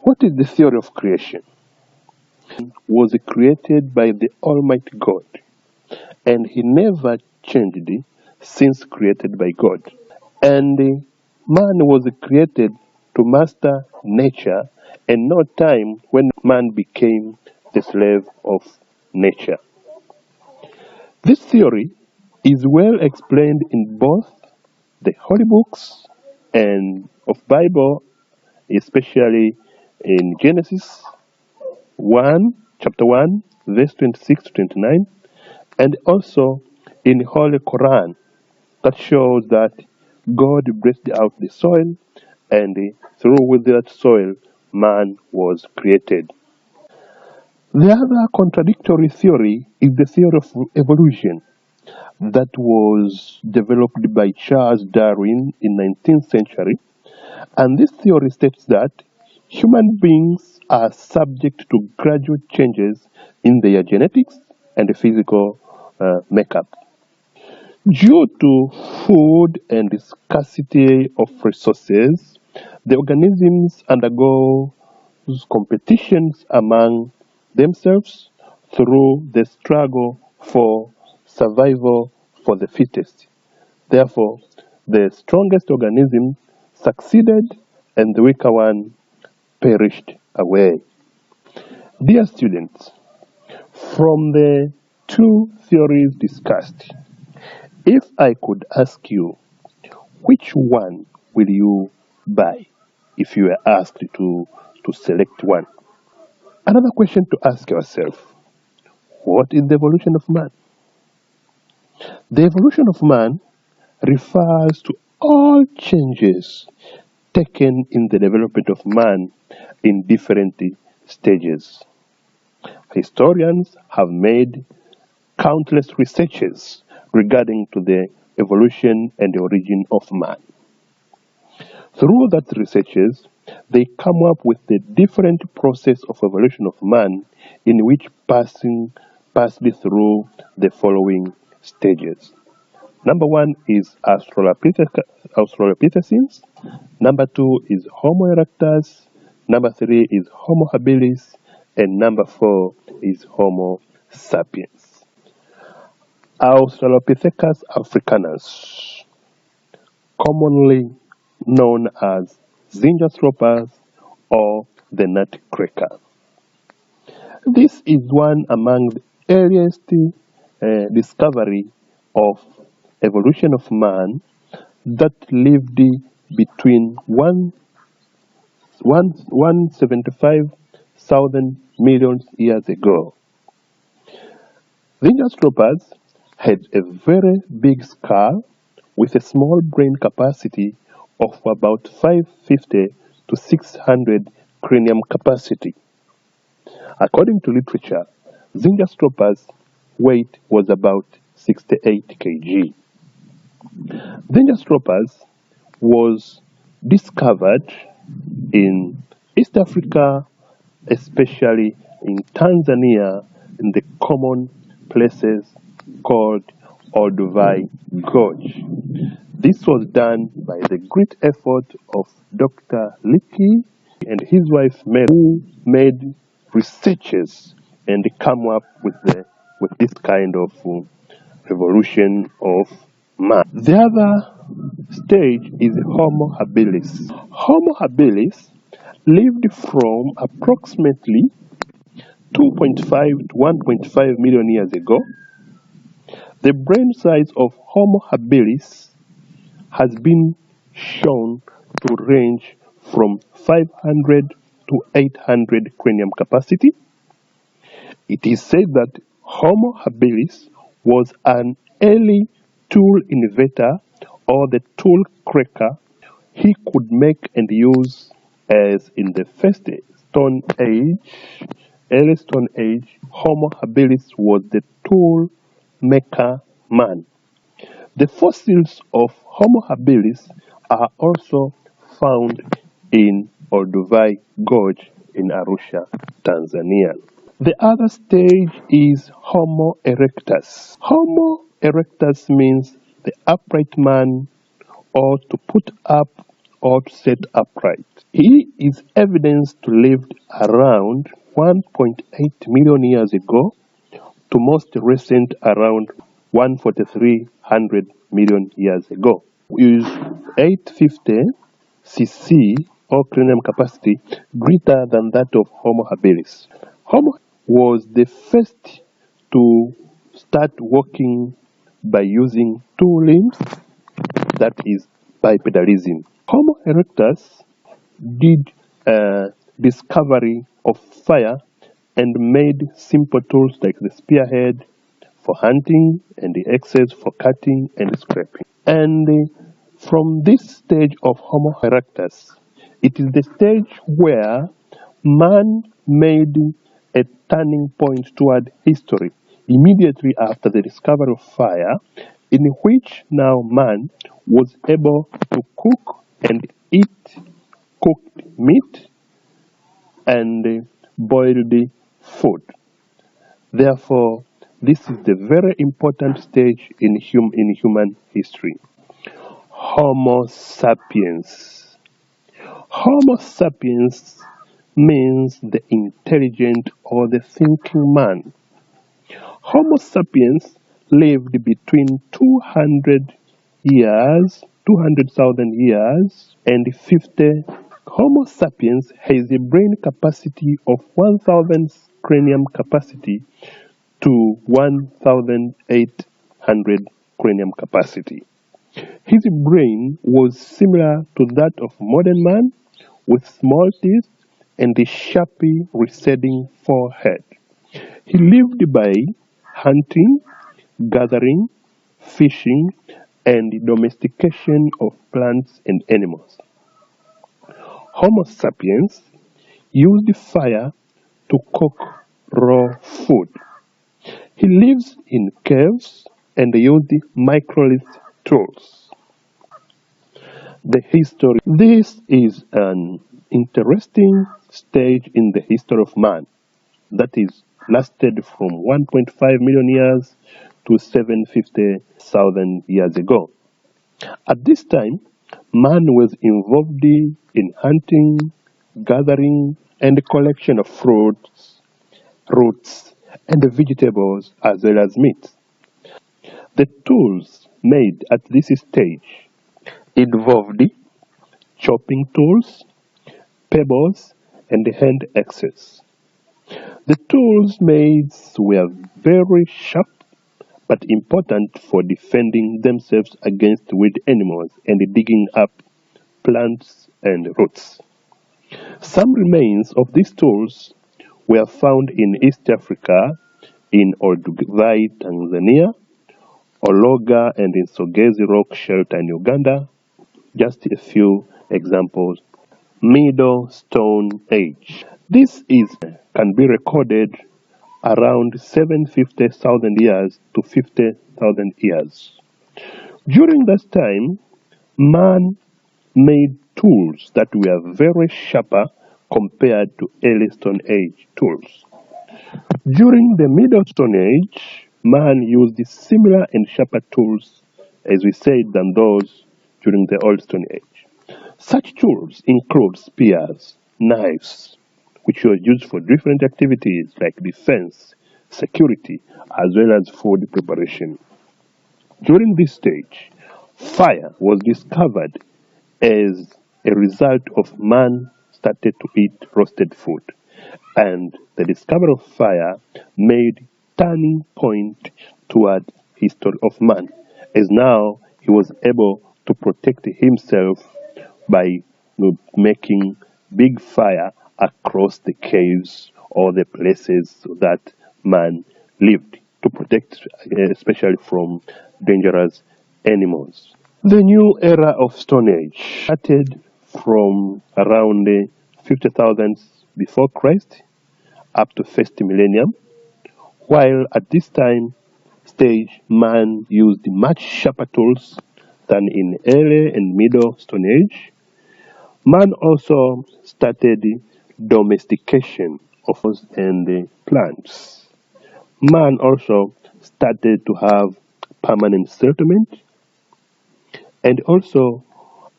What is the theory of creation? Was created by the Almighty God, and he never changed since created by God. And man was created to master nature, and no time when man became the slave of nature. This theory is well explained in both the holy books and of Bible, especially in Genesis 1, chapter 1, verse 26 to 29, and also in Holy Quran that shows that God breathed out the soil, and through that soil man was created. The other contradictory theory is the theory of evolution that was developed by Charles Darwin in 19th century, and this theory states that human beings are subject to gradual changes in their genetics and physical makeup. Due to food and scarcity of resources, the organisms undergo competitions among themselves through the struggle for survival for the fittest. Therefore, the strongest organism succeeded and the weaker one perished away. Dear students, from the two theories discussed, if I could ask you, which one will you buy if you were asked to select one? Another question to ask yourself, what is the evolution of man? The evolution of man refers to all changes taken in the development of man in different stages. Historians have made countless researches regarding to the evolution and the origin of man. Through that researches, they come up with the different process of evolution of man in which passed through the following stages. Number one is Australopithecines. Number two is Homo erectus. Number three is Homo habilis. And number four is Homo sapiens. Australopithecus africanus, commonly known as Zinjanthropus or the nutcracker. This is one among the earliest discovery of evolution of man that lived between 175,000 million years ago. Zinjanthropus had a very big skull with a small brain capacity of about 550 to 600 cranium capacity. According to literature, Zinjanthropus' weight was about 68 kg. Zinjanthropus was discovered in East Africa, especially in Tanzania, in the common places called Olduvai Gorge. This was done by the great effort of Dr. Leakey and his wife Mary, who made researches and come up with this kind of evolution of man. The other stage is Homo habilis. Homo habilis lived from approximately 2.5 to 1.5 million years ago. The brain size of Homo habilis has been shown to range from 500 to 800 cranium capacity. It is said that Homo habilis was an early tool inventor or the tool cracker. He could make and use, as in the first Stone Age, early Stone Age, Homo habilis was the tool maker man. The fossils of Homo habilis are also found in Olduvai Gorge in Arusha, Tanzania. The other stage is Homo erectus. Homo erectus means the upright man, or to put up or to set upright. He is evidence to lived around 1.8 million years ago to most recent around 1,400 million years ago. With 850 cc or cranium capacity greater than that of Homo habilis. Homo was the first to start walking by using two limbs, that is bipedalism. Homo erectus did a discovery of fire and made simple tools like the spearhead for hunting and the axes for cutting and scraping. And from this stage of Homo erectus, it is the stage where man made a turning point toward history immediately after the discovery of fire, in which now man was able to cook and eat cooked meat and boiled food. Therefore, this is the very important stage in human history. Homo sapiens. Homo sapiens means the intelligent or the thinking man. Homo sapiens lived between 200,000 years and 50. Homo sapiens has a brain capacity of 1,000 cranium capacity to 1,800 cranium capacity. His brain was similar to that of modern man, with small teeth and a sharply receding forehead. He lived by hunting, gathering, fishing, and domestication of plants and animals. Homo sapiens used fire to cook raw food. He lives in caves and used microlith tools. The history. This is an interesting stage in the history of man that is lasted from 1.5 million years to 750,000 years ago. At this time, man was involved in hunting, gathering, and collection of fruits, roots, and vegetables as well as meat. The tools made at this stage involved chopping tools, pebbles, and hand axes. The tools made were very sharp but important for defending themselves against wild animals and digging up plants and roots. Some remains of these tools were found in East Africa, in Olduvai, Tanzania, Ologa and in Sogezi Rock Shelter in Uganda. Just a few examples. Middle Stone Age. This can be recorded around 750,000 years to 50,000 years. During that time, man made tools that were very sharper compared to early Stone Age tools. During the Middle Stone Age, man used similar and sharper tools, as we said, than those during the Old Stone Age. Such tools include spears, knives, which were used for different activities like defense, security, as well as food preparation. During this stage, fire was discovered as a result of man started to eat roasted food, and the discovery of fire made turning point toward history of man, as now he was able to protect himself by making big fire across the caves or the places that man lived to protect, especially from dangerous animals. The new era of Stone Age started from around 50,000 before Christ up to first millennium, while at this time stage man used much sharper tools than in early and middle Stone Age. Man also started domestication of and plants. Man also started to have permanent settlement, and also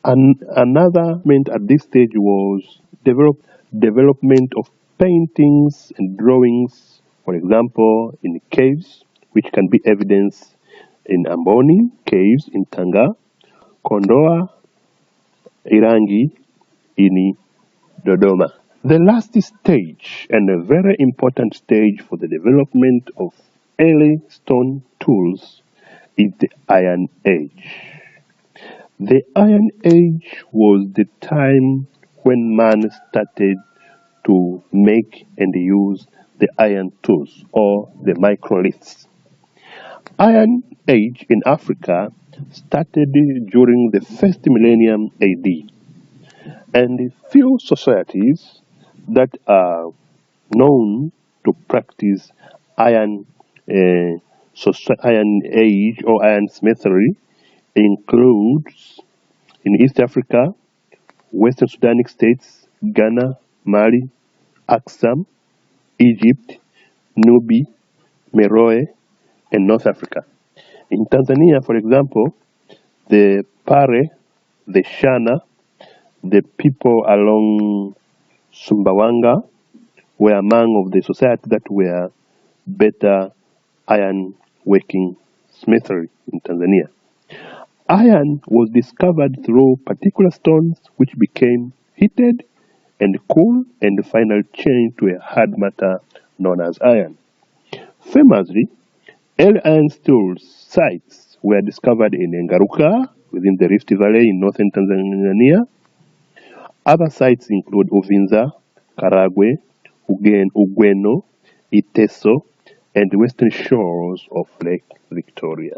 Another element at this stage was development of paintings and drawings, for example, in caves, which can be evidenced in Amboni caves in Tanga, Kondoa, Irangi in Dodoma. The last stage, and a very important stage for the development of early stone tools, is the Iron Age. The Iron Age was the time when man started to make and use the iron tools or the microliths. Iron Age in Africa started during the first millennium AD, and few societies that are known to practice iron iron age or iron smithery includes in East Africa, Western Sudanic states, Ghana, Mali, Aksum, Egypt, Nubi, Meroe, and North Africa. In Tanzania, for example, the Pare, the Shana, the people along Sumbawanga were among of the society that were better iron working smithery in Tanzania. Iron was discovered through particular stones which became heated and cool and finally changed to a hard matter known as iron. Famously, early iron tools sites were discovered in Engaruka within the Rift Valley in northern Tanzania. Other sites include Uvinza, Karagwe, Ugweno, Iteso, and the western shores of Lake Victoria.